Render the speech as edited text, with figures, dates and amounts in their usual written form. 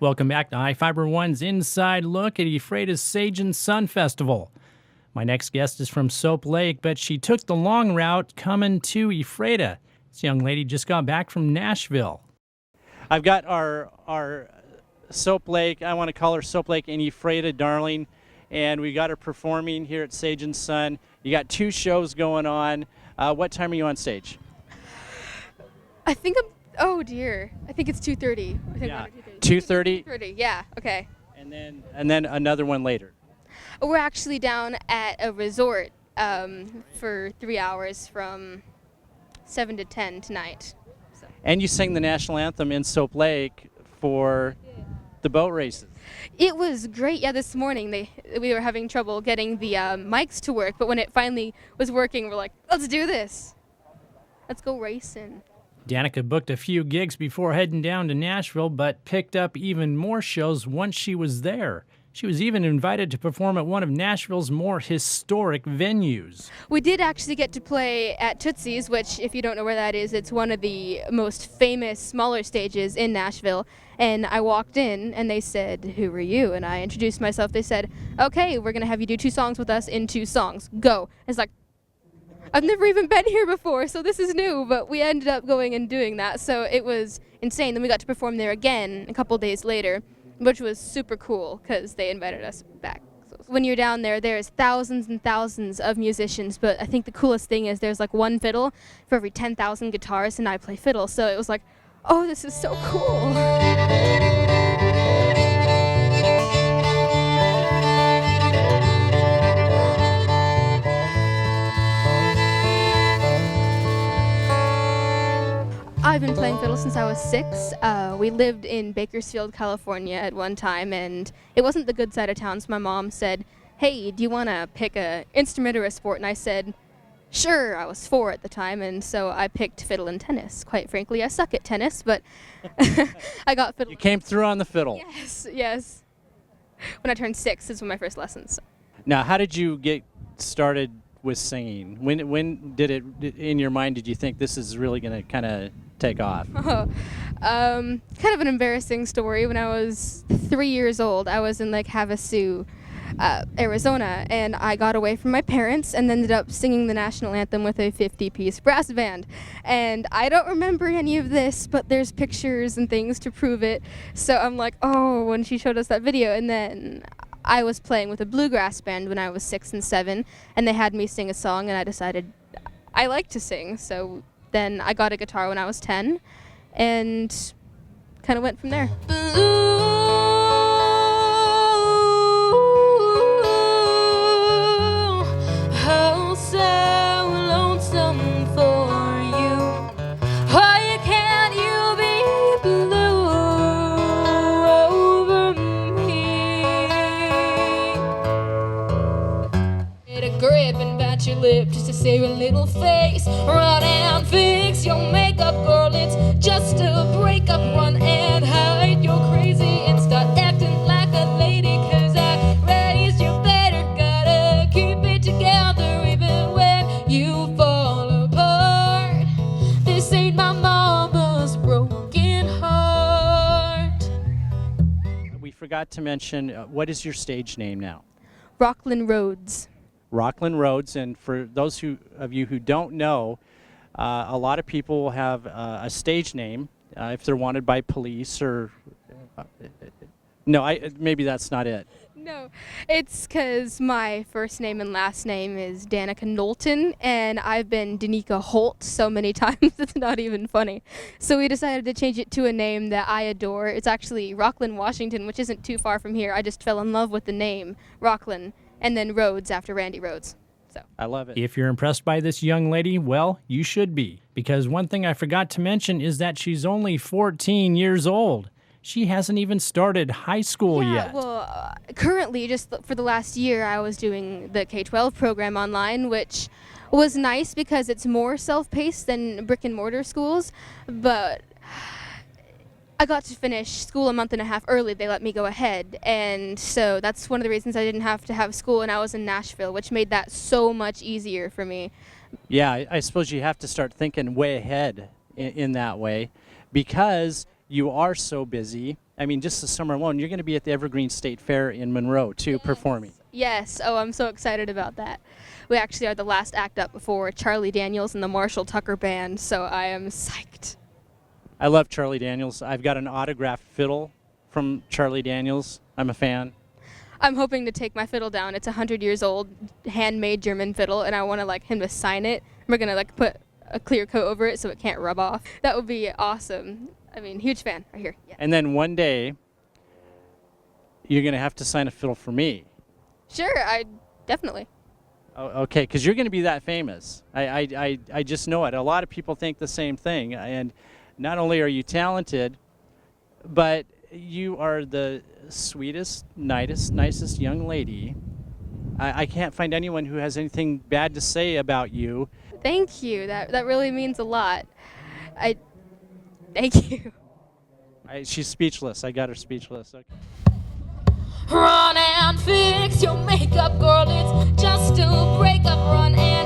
Welcome back to iFIBER One's Inside Look at Ephrata Sage-n-Sun Festival. My next guest is from Soap Lake, but she took the long route coming to Ephrata. This young lady just got back from Nashville. I've got our Soap Lake, I want to call her Soap Lake and Ephrata darling, and we got her performing here at Sage-n-Sun. You got 2 shows going on. What time are you on stage? I think oh dear. I think it's 2:30. I think Yeah. 2:30. 2:30? 2:30, yeah, okay. And then another one later. We're actually down at a resort for 3 hours from 7 to 10 tonight. So. And you sang the national anthem in Soap Lake for the boat races. It was great. Yeah, this morning we were having trouble getting the mics to work, but when it finally was working, we're like, let's do this. Let's go racing. Danika booked a few gigs before heading down to Nashville, but picked up even more shows once she was there. She was even invited to perform at one of Nashville's more historic venues. We did actually get to play at Tootsie's, which, if you don't know where that is, it's one of the most famous smaller stages in Nashville. And I walked in, and they said, "Who are you?" And I introduced myself. They said, "Okay, we're going to have you do 2 songs with us in 2 songs. Go." It's like, I've never even been here before, so this is new, but we ended up going and doing that, so it was insane. Then we got to perform there again a couple days later, which was super cool because they invited us back. So when you're down there, there's thousands and thousands of musicians, but I think the coolest thing is there's like 1 fiddle for every 10,000 guitars, and I play fiddle, so it was like, oh, this is so cool. I've been playing fiddle since I was 6. We lived in Bakersfield, California at one time, and it wasn't the good side of town, so my mom said, "Hey, do you want to pick an instrument or a sport?" And I said, sure. I was 4 at the time, and so I picked fiddle and tennis. Quite frankly, I suck at tennis, but I got fiddle. You came through on the fiddle. Yes. When I turned 6, this was my first lessons. So. Now, how did you get started with singing? When did it, in your mind, did you think this is really going to kind of take off? Kind of an embarrassing story. When I was 3 years old, I was in Lake Havasu, Arizona, and I got away from my parents and ended up singing the national anthem with a 50-piece brass band. And I don't remember any of this, but there's pictures and things to prove it. So I'm like, oh, when she showed us that video. And then I was playing with a bluegrass band when I was 6 and 7, and they had me sing a song, and I decided I like to sing. So then I got a guitar when I was 10 and kind of went from there. Grip and bat your lip just to save a little face. Run and fix your makeup, girl. It's just a breakup. Run and hide your crazy and start acting like a lady. Cause I raised you better. Gotta keep it together even when you fall apart. This ain't my mama's broken heart. We forgot to mention, what is your stage name now? Rockland Roads. Rockland Roads, and for those of you who don't know, a lot of people have a stage name if they're wanted by police or no, maybe that's not it. No, it's because my first name and last name is Danika Nolton, and I've been Danika Holt so many times it's not even funny. So we decided to change it to a name that I adore. It's actually Rockland, Washington, which isn't too far from here. I just fell in love with the name Rockland, and then Rhodes after Randy Rhodes. So I love it. If you're impressed by this young lady, well, you should be. Because one thing I forgot to mention is that she's only 14 years old. She hasn't even started high school yet. Well, currently, just for the last year, I was doing the K-12 program online, which was nice because it's more self-paced than brick-and-mortar schools, but I got to finish school a month and a half early. They let me go ahead, and so that's one of the reasons I didn't have to have school, and I was in Nashville, which made that so much easier for me. Yeah, I suppose you have to start thinking way ahead in that way, because you are so busy I mean, just the summer alone, you're going to be at the Evergreen State Fair in Monroe, too, performing. Yes. Oh, I'm so excited about that. We actually are the last act up before Charlie Daniels and the Marshall Tucker Band, so I am psyched. I love Charlie Daniels. I've got an autographed fiddle from Charlie Daniels. I'm a fan. I'm hoping to take my fiddle down. It's 100 years old, handmade German fiddle, and I want to him to sign it. We're gonna put a clear coat over it so it can't rub off. That would be awesome. I mean, huge fan right here. Yeah. And then one day, you're going to have to sign a fiddle for me. Sure, I definitely. Oh, okay, because you're going to be that famous. I just know it. A lot of people think the same thing. And not only are you talented, but you are the sweetest, nicest young lady. I can't find anyone who has anything bad to say about you. Thank you. That really means a lot. Thank you. She's speechless. I got her speechless. Okay. Run and fix your makeup, girl. It's just a breakup. Run and